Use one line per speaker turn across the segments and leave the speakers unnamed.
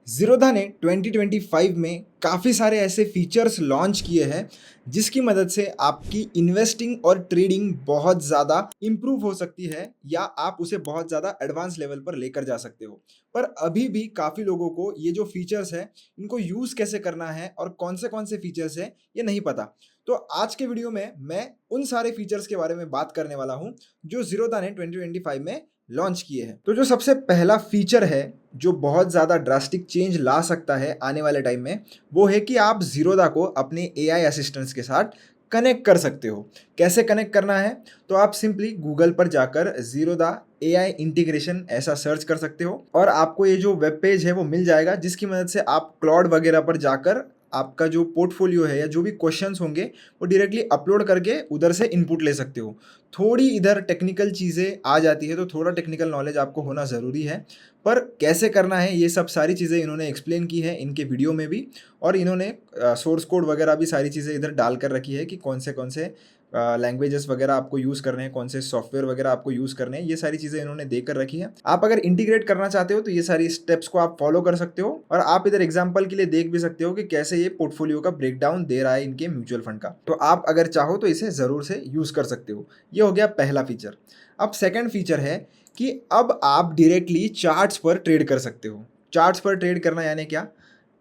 ज़ीरोधा ने 2025 में काफ़ी सारे ऐसे फीचर्स लॉन्च किए हैं जिसकी मदद से आपकी इन्वेस्टिंग और ट्रेडिंग बहुत ज़्यादा इम्प्रूव हो सकती है या आप उसे बहुत ज़्यादा एडवांस लेवल पर लेकर जा सकते हो। पर अभी भी काफ़ी लोगों को ये जो फीचर्स है इनको यूज़ कैसे करना है और कौन से फीचर्स हैं ये नहीं पता। तो आज के वीडियो में मैं उन सारे फीचर्स के बारे में बात करने वाला हूँ जो ज़ीरोधा ने 2025 में लॉन्च किए हैं। तो जो सबसे पहला फीचर है जो बहुत ज़्यादा ड्रास्टिक चेंज ला सकता है आने वाले टाइम में, वो है कि आप ज़ीरोधा को अपने एआई असिस्टेंट्स के साथ कनेक्ट कर सकते हो। कैसे कनेक्ट करना है? तो आप सिंपली गूगल पर जाकर ज़ीरोधा एआई इंटीग्रेशन ऐसा सर्च कर सकते हो और आपको ये जो वेब पेज है वो मिल जाएगा, जिसकी मदद से आप क्लाउड वगैरह पर जाकर आपका जो पोर्टफोलियो है या जो भी क्वेश्चंस होंगे वो डायरेक्टली अपलोड करके उधर से इनपुट ले सकते हो। थोड़ी इधर टेक्निकल चीज़ें आ जाती है तो थोड़ा टेक्निकल नॉलेज आपको होना ज़रूरी है, पर कैसे करना है ये सब सारी चीज़ें इन्होंने एक्सप्लेन की है इनके वीडियो में भी। और इन्होंने सोर्स कोड वगैरह भी सारी चीज़ें इधर डाल कर रखी है कि कौन से लैंग्वेजेस वगैरह आपको यूज़ करने हैं, कौन से सॉफ्टवेयर वगैरह आपको यूज़ करने हैं, ये सारी चीज़ें इन्होंने देकर रखी है। आप अगर इंटीग्रेट करना चाहते हो तो ये सारी स्टेप्स को आप फॉलो कर सकते हो और आप इधर एग्जाम्पल के लिए देख भी सकते हो कि कैसे ये पोर्टफोलियो का ब्रेकडाउन दे रहा है इनके म्यूचुअल फंड का। तो आप अगर चाहो तो इसे ज़रूर से यूज़ कर सकते हो। ये हो गया पहला फीचर। अब सेकंड फीचर है कि अब आप डायरेक्टली चार्ट्स पर ट्रेड कर सकते हो। चार्ट्स पर ट्रेड करना यानी क्या?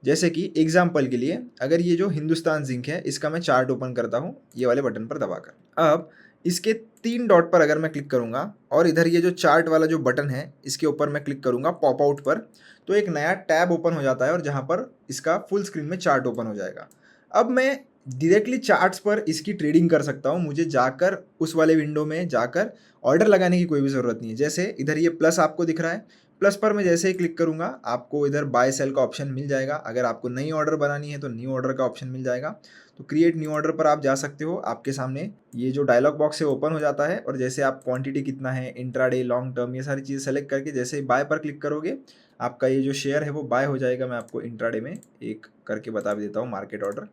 जैसे कि एग्जाम्पल के लिए अगर ये जो हिंदुस्तान जिंक है इसका मैं चार्ट ओपन करता हूँ ये वाले बटन पर दबाकर। अब इसके 3 डॉट पर अगर मैं क्लिक करूँगा और इधर ये जो चार्ट वाला जो बटन है इसके ऊपर मैं क्लिक करूँगा पॉप आउट पर, तो एक नया टैब ओपन हो जाता है और जहाँ पर इसका फुल स्क्रीन में चार्ट ओपन हो जाएगा। अब मैं डायरेक्टली चार्ट्स पर इसकी ट्रेडिंग कर सकता हूँ। मुझे जाकर उस वाले विंडो में जाकर ऑर्डर लगाने की कोई भी ज़रूरत नहीं है। जैसे इधर ये प्लस आपको दिख रहा है, प्लस पर मैं जैसे ही क्लिक करूँगा आपको इधर बाय सेल का ऑप्शन मिल जाएगा। अगर आपको नई ऑर्डर बनानी है तो न्यू ऑर्डर का ऑप्शन मिल जाएगा। तो क्रिएट न्यू ऑर्डर पर आप जा सकते हो। आपके सामने ये जो डायलॉग बॉक्स है ओपन हो जाता है और जैसे आप क्वांटिटी कितना है, इंट्राडे, लॉन्ग टर्म, ये सारी चीज़ें सेलेक्ट करके जैसे ही बाय पर क्लिक करोगे आपका ये जो शेयर है वो बाय हो जाएगा। मैं आपको इंट्राडे में एक करके बता भी देता हूँ मार्केट ऑर्डर।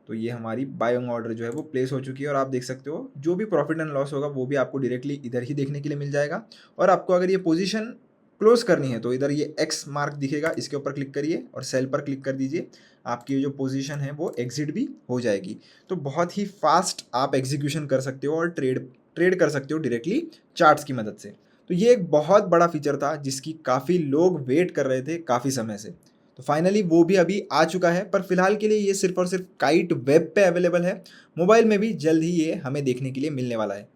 तो ये हमारी बाइंग ऑर्डर जो है वो प्लेस हो चुकी है और आप देख सकते हो जो भी प्रॉफिट एंड लॉस होगा वो भी आपको डायरेक्टली इधर ही देखने के लिए मिल जाएगा। और आपको अगर ये पोजीशन क्लोज करनी है तो इधर ये एक्स मार्क दिखेगा, इसके ऊपर क्लिक करिए और सेल पर क्लिक कर दीजिए। आपकी जो पोजीशन है वो एग्जिट भी हो जाएगी। तो बहुत ही फास्ट आप एग्जीक्यूशन कर सकते हो और ट्रेड ट्रेड कर सकते हो डायरेक्टली चार्ट्स की मदद से। तो ये एक बहुत बड़ा फीचर था जिसकी काफ़ी लोग वेट कर रहे थे काफ़ी समय से। तो फाइनली वो भी अभी आ चुका है, पर फिलहाल के लिए ये सिर्फ और सिर्फ काइट वेब पे अवेलेबल है। मोबाइल में भी जल्द ही ये हमें देखने के लिए मिलने वाला है।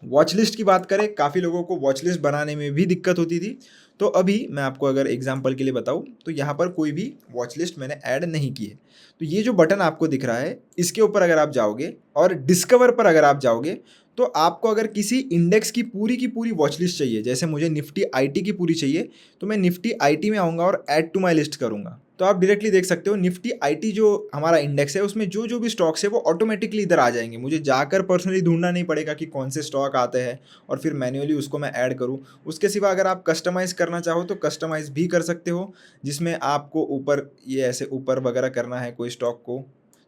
वॉच लिस्ट की बात करें, काफ़ी लोगों को वॉच लिस्ट बनाने में भी दिक्कत होती थी। तो अभी मैं आपको अगर एग्जांपल के लिए बताऊं तो यहाँ पर कोई भी वॉच लिस्ट मैंने ऐड नहीं की है। तो ये जो बटन आपको दिख रहा है इसके ऊपर अगर आप जाओगे और डिस्कवर पर अगर आप जाओगे तो आपको अगर किसी इंडेक्स की पूरी वॉच लिस्ट चाहिए, जैसे मुझे निफ्टी आईटी की पूरी चाहिए, तो मैं निफ्टी आईटी में आऊँगा और ऐड टू माई लिस्ट करूँगा। तो आप डायरेक्टली देख सकते हो निफ्टी आईटी जो हमारा इंडेक्स है उसमें जो जो भी स्टॉक्स है वो ऑटोमेटिकली इधर आ जाएंगे। मुझे जाकर पर्सनली ढूंढना नहीं पड़ेगा कि कौन से स्टॉक आते हैं और फिर मैन्युअली उसको मैं ऐड करूं। उसके सिवा अगर आप कस्टमाइज़ करना चाहो तो कस्टमाइज़ भी कर सकते हो, जिसमें आपको ऊपर ये ऐसे ऊपर वगैरह करना है कोई स्टॉक को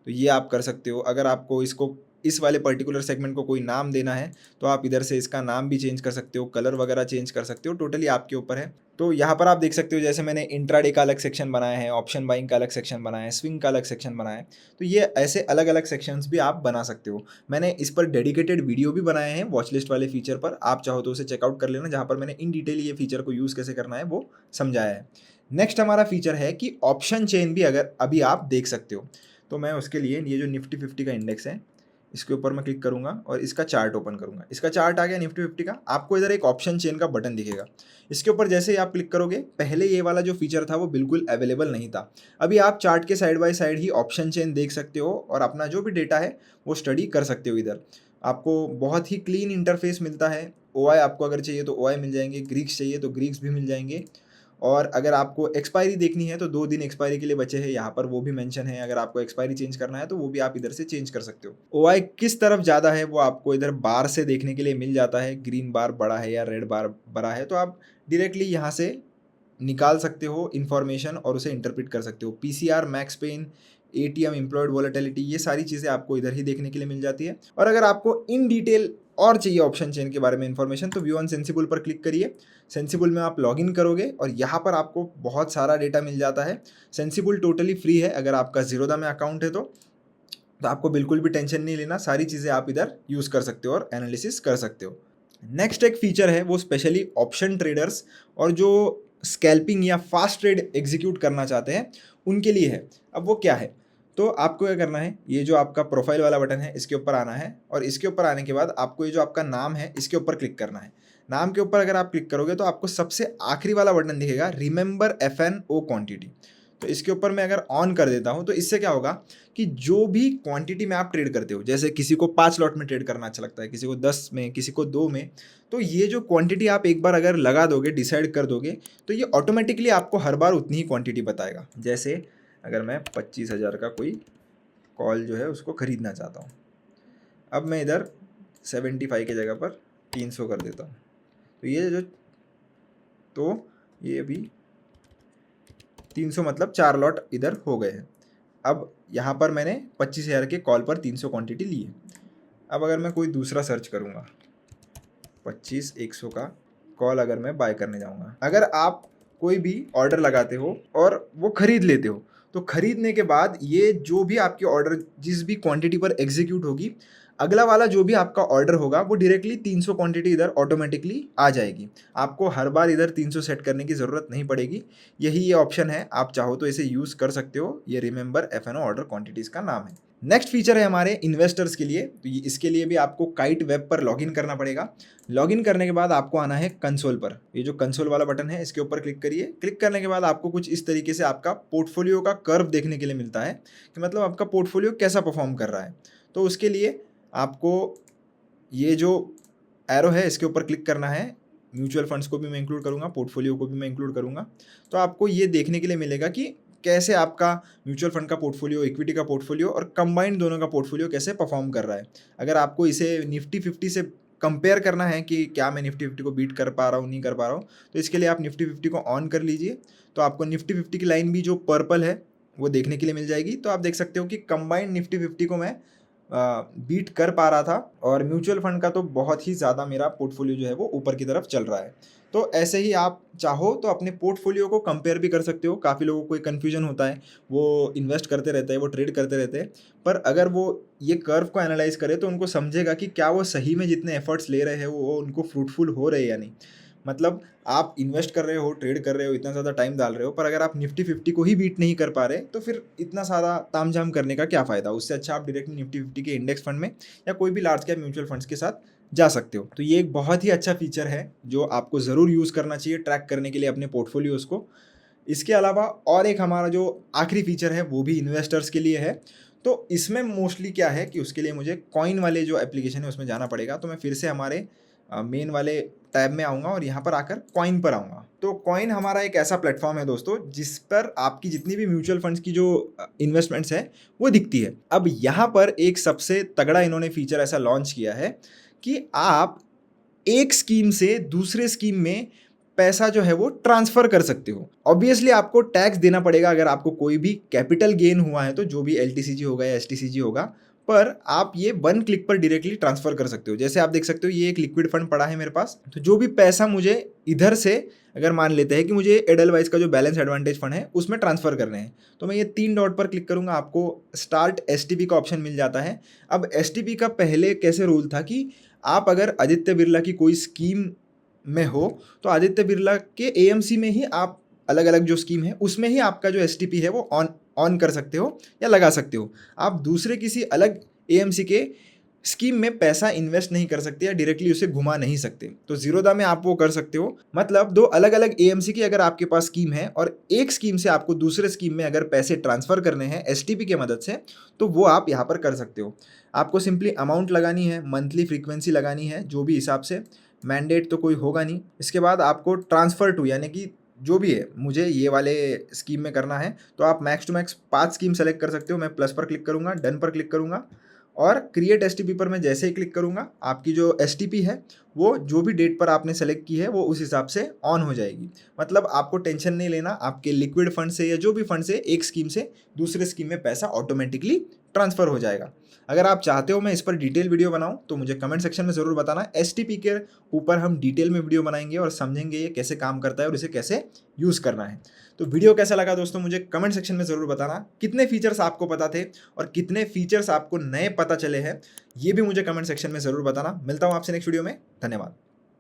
तो ये आप कर सकते हो। अगर आपको इसको इस वाले पर्टिकुलर सेगमेंट को कोई नाम देना है तो आप इधर से इसका नाम भी चेंज कर सकते हो, कलर वगैरह चेंज कर सकते हो, टोटली आपके ऊपर है। तो यहाँ पर आप देख सकते हो जैसे मैंने इंट्राडे का अलग सेक्शन बनाया है, ऑप्शन बाइंग का अलग सेक्शन बनाया है, स्विंग का अलग सेक्शन बनाया है। तो ये ऐसे अलग अलग सेक्शंस भी आप बना सकते हो। मैंने इस पर डेडिकेटेड वीडियो भी बनाए हैं वॉच लिस्ट वाले फीचर पर, आप चाहो तो उसे चेकआउट कर लेना, जहाँ पर मैंने इन डिटेल ये फीचर को यूज़ कैसे करना है वो समझाया है। नेक्स्ट हमारा फीचर है कि ऑप्शन चेन भी अगर अभी आप देख सकते हो। तो मैं उसके लिए ये जो निफ्टी 50 का इंडेक्स है इसके ऊपर मैं क्लिक करूंगा और इसका चार्ट ओपन करूंगा। इसका चार्ट आ गया निफ्टी 50 का। आपको इधर एक ऑप्शन चेन का बटन दिखेगा, इसके ऊपर जैसे ही आप क्लिक करोगे, पहले ये वाला जो फीचर था वो बिल्कुल अवेलेबल नहीं था। अभी आप चार्ट के side by side he option chain देख सकते हो और अपना जो भी डेटा है वो स्टडी कर सकते हो। इधर आपको बहुत ही क्लीन इंटरफेस मिलता है। ओआई आपको अगर चाहिए तो ओआई मिल जाएंगे, ग्रीक्स चाहिए तो ग्रीक्स भी मिल जाएंगे। और अगर आपको एक्सपायरी देखनी है तो 2 दिन एक्सपायरी के लिए बचे हैं, यहाँ पर वो भी मेंशन है। अगर आपको एक्सपायरी चेंज करना है तो वो भी आप इधर से चेंज कर सकते हो। ओआई किस तरफ ज़्यादा है वो आपको इधर बार से देखने के लिए मिल जाता है, ग्रीन बार बड़ा है या रेड बार बड़ा है, तो आप डायरेक्टली यहाँ से निकाल सकते हो इन्फॉर्मेशन और उसे इंटरप्रेट कर सकते हो। PCR, max pain, ATM, implied volatility, ये सारी चीज़ें आपको इधर ही देखने के लिए मिल जाती है। और अगर आपको इन डिटेल और चाहिए ऑप्शन चेन के बारे में इन्फॉर्मेशन तो व्यू ऑन सेंसिबल पर क्लिक करिए। सेंसिबल में आप लॉगिन करोगे और यहाँ पर आपको बहुत सारा डेटा मिल जाता है। सेंसिबल टोटली फ्री है, अगर आपका ज़ीरोधा में अकाउंट है तो आपको बिल्कुल भी टेंशन नहीं लेना, सारी चीज़ें आप इधर यूज़ कर सकते हो और एनालिसिस कर सकते हो। नेक्स्ट एक फीचर है वो स्पेशली ऑप्शन ट्रेडर्स और जो स्कैल्पिंग या फास्ट ट्रेड एग्जीक्यूट करना चाहते हैं उनके लिए है। अब वो क्या है, तो आपको क्या करना है, ये जो आपका प्रोफाइल वाला बटन है इसके ऊपर आना है और इसके ऊपर आने के बाद आपको ये जो आपका नाम है इसके ऊपर क्लिक करना है। नाम के ऊपर अगर आप क्लिक करोगे तो आपको सबसे आखिरी वाला बटन दिखेगा रिमेंबर FNO क्वांटिटी। तो इसके ऊपर मैं अगर ऑन कर देता हूँ तो इससे क्या होगा कि जो भी क्वांटिटी में आप ट्रेड करते हो, जैसे किसी को 5 लॉट में ट्रेड करना अच्छा लगता है, किसी को 10 में, किसी को 2 में, तो ये जो क्वांटिटी आप एक बार अगर लगा दोगे, डिसाइड कर दोगे, तो ये ऑटोमेटिकली आपको हर बार उतनी ही क्वांटिटी बताएगा। जैसे अगर मैं 25,000 का कोई कॉल जो है उसको ख़रीदना चाहता हूँ, अब मैं इधर 75 की जगह पर 300 कर देता हूँ, तो ये अभी 300 मतलब 4 लॉट इधर हो गए हैं। अब यहाँ पर मैंने 25,000 के कॉल पर 300 क्वांटिटी ली है। अब अगर मैं कोई दूसरा सर्च करूँगा, 25,100 का कॉल अगर मैं बाय करने जाऊँगा, अगर आप कोई भी ऑर्डर लगाते हो और वो ख़रीद लेते हो, तो ख़रीदने के बाद ये जो भी आपकी ऑर्डर जिस भी क्वांटिटी पर एग्जीक्यूट होगी, अगला वाला जो भी आपका ऑर्डर होगा वो डायरेक्टली 300 क्वांटिटी इधर ऑटोमेटिकली आ जाएगी। आपको हर बार इधर 300 सेट करने की ज़रूरत नहीं पड़ेगी। यही ये ऑप्शन है, आप चाहो तो इसे यूज़ कर सकते हो। ये रिमेंबर FNO ऑर्डर क्वांटिटीज़ का नाम है। नेक्स्ट फीचर है हमारे इन्वेस्टर्स के लिए, तो इसके लिए भी आपको काइट वेब पर लॉगिन करना पड़ेगा। लॉगिन करने के बाद आपको आना है कंसोल पर। ये जो कंसोल वाला बटन है इसके ऊपर क्लिक करिए। क्लिक करने के बाद आपको कुछ इस तरीके से आपका पोर्टफोलियो का कर्व देखने के लिए मिलता है कि मतलब आपका पोर्टफोलियो कैसा परफॉर्म कर रहा है। तो उसके लिए आपको ये जो एरो है इसके ऊपर क्लिक करना है। म्यूचुअल फंड्स को भी मैं इंक्लूड करूँगा, पोर्टफोलियो को भी मैं इंक्लूड करूँगा। तो आपको ये देखने के लिए मिलेगा कि कैसे आपका म्यूचुअल फंड का पोर्टफोलियो, इक्विटी का पोर्टफोलियो और कंबाइंड दोनों का पोर्टफोलियो कैसे परफॉर्म कर रहा है। अगर आपको इसे निफ्टी 50 से कंपेयर करना है कि क्या मैं निफ्टी 50 को बीट कर पा रहा हूँ, नहीं कर पा रहा हूँ, तो इसके लिए आप निफ्टी 50 को ऑन कर लीजिए। तो आपको निफ्टी 50 की लाइन भी जो पर्पल है वो देखने के लिए मिल जाएगी। तो आप देख सकते हो कि कंबाइंड निफ्टी 50 को मैं बीट कर पा रहा था और म्यूचुअल फंड का तो बहुत ही ज़्यादा मेरा पोर्टफोलियो जो है वो ऊपर की तरफ चल रहा है। तो ऐसे ही आप चाहो तो अपने पोर्टफोलियो को कंपेयर भी कर सकते हो। काफ़ी लोगों को कन्फ्यूजन होता है, वो इन्वेस्ट करते रहते हैं, वो ट्रेड करते रहते हैं, पर अगर वो ये कर्व को एनालाइज करे तो उनको समझेगा कि क्या वो सही में जितने एफर्ट्स ले रहे हैं वो उनको फ्रूटफुल हो रहे हैं या नहीं। मतलब आप इन्वेस्ट कर रहे हो, ट्रेड कर रहे हो, इतना ज़्यादा टाइम डाल रहे हो, पर अगर आप निफ्टी 50 को ही बीट नहीं कर पा रहे तो फिर इतना सारा तामझाम करने का क्या फ़ायदा। उससे अच्छा आप डायरेक्टली निफ्टी 50 के इंडेक्स फंड में या कोई भी लार्ज कैप म्यूचुअल फंड्स के साथ जा सकते हो। तो ये एक बहुत ही अच्छा फीचर है जो आपको ज़रूर यूज़ करना चाहिए ट्रैक करने के लिए अपने पोर्टफोलियोज़ को। इसके अलावा और एक हमारा जो आखिरी फीचर है वो भी इन्वेस्टर्स के लिए है। तो इसमें मोस्टली क्या है कि उसके लिए मुझे कॉइन वाले जो एप्लीकेशन है उसमें जाना पड़ेगा। तो मैं फिर से हमारे मेन वाले टैब में आऊँगा और यहाँ पर आकर कॉइन पर आऊँगा। तो कॉइन हमारा एक ऐसा प्लेटफॉर्म है दोस्तों जिस पर आपकी जितनी भी म्यूचुअल फंड्स की जो इन्वेस्टमेंट्स है वो दिखती है। अब यहाँ पर एक सबसे तगड़ा इन्होंने फीचर ऐसा लॉन्च किया है कि आप एक स्कीम से दूसरे स्कीम में पैसा जो है वो ट्रांसफ़र कर सकते हो। ऑब्वियसली आपको टैक्स देना पड़ेगा अगर आपको कोई भी कैपिटल गेन हुआ है तो, जो भी LTCG होगा या STCG होगा, पर आप ये 1 क्लिक पर डायरेक्टली ट्रांसफ़र कर सकते हो। जैसे आप देख सकते हो ये एक लिक्विड फंड पड़ा है मेरे पास, तो जो भी पैसा मुझे इधर से अगर मान लेते हैं कि मुझे एडलवाइज का जो बैलेंस एडवांटेज फंड है उसमें ट्रांसफ़र करने हैं, तो मैं ये 3 डॉट पर क्लिक करूँगा, आपको स्टार्ट STP का ऑप्शन मिल जाता है। अब STP का पहले कैसे रूल था कि आप अगर आदित्य बिरला की कोई स्कीम में हो तो आदित्य बिरला के AMC में ही आप अलग अलग जो स्कीम है उसमें ही आपका जो STP है वो ऑन कर सकते हो या लगा सकते हो। आप दूसरे किसी अलग AMC के स्कीम में पैसा इन्वेस्ट नहीं कर सकते या डायरेक्टली उसे घुमा नहीं सकते। तो ज़ीरोधा में आप वो कर सकते हो। मतलब 2 अलग अलग AMC की अगर आपके पास स्कीम है और एक स्कीम से आपको दूसरे स्कीम में अगर पैसे ट्रांसफ़र करने हैं STP के मदद से, तो वो आप यहाँ पर कर सकते हो। आपको सिंपली अमाउंट लगानी है, मंथली फ्रीक्वेंसी लगानी है, जो भी हिसाब से, मैंडेट तो कोई होगा नहीं। इसके बाद आपको ट्रांसफ़र टू यानी कि जो भी है मुझे ये वाले स्कीम में करना है, तो आप max to max 5 scheme select कर सकते हो। मैं प्लस पर क्लिक करूँगा, डन पर क्लिक करूँगा और क्रिएट STP पर मैं जैसे ही क्लिक करूँगा आपकी जो STP है वो जो भी डेट पर आपने सेलेक्ट की है वो उस हिसाब से ऑन हो जाएगी। मतलब आपको टेंशन नहीं लेना, आपके लिक्विड फंड से या जो भी फंड से एक स्कीम से दूसरे स्कीम में पैसा ऑटोमेटिकली ट्रांसफ़र हो जाएगा। अगर आप चाहते हो मैं इस पर डिटेल वीडियो बनाऊं तो मुझे कमेंट सेक्शन में ज़रूर बताना। एसटीपी के ऊपर हम डिटेल में वीडियो बनाएंगे और समझेंगे ये कैसे काम करता है और इसे कैसे यूज़ करना है। तो वीडियो कैसा लगा दोस्तों मुझे कमेंट सेक्शन में ज़रूर बताना। कितने फीचर्स आपको पता थे और कितने फीचर्स आपको नए पता चले हैं ये भी मुझे कमेंट सेक्शन में ज़रूर बताना। मिलता हूँ आपसे नेक्स्ट वीडियो में। धन्यवाद।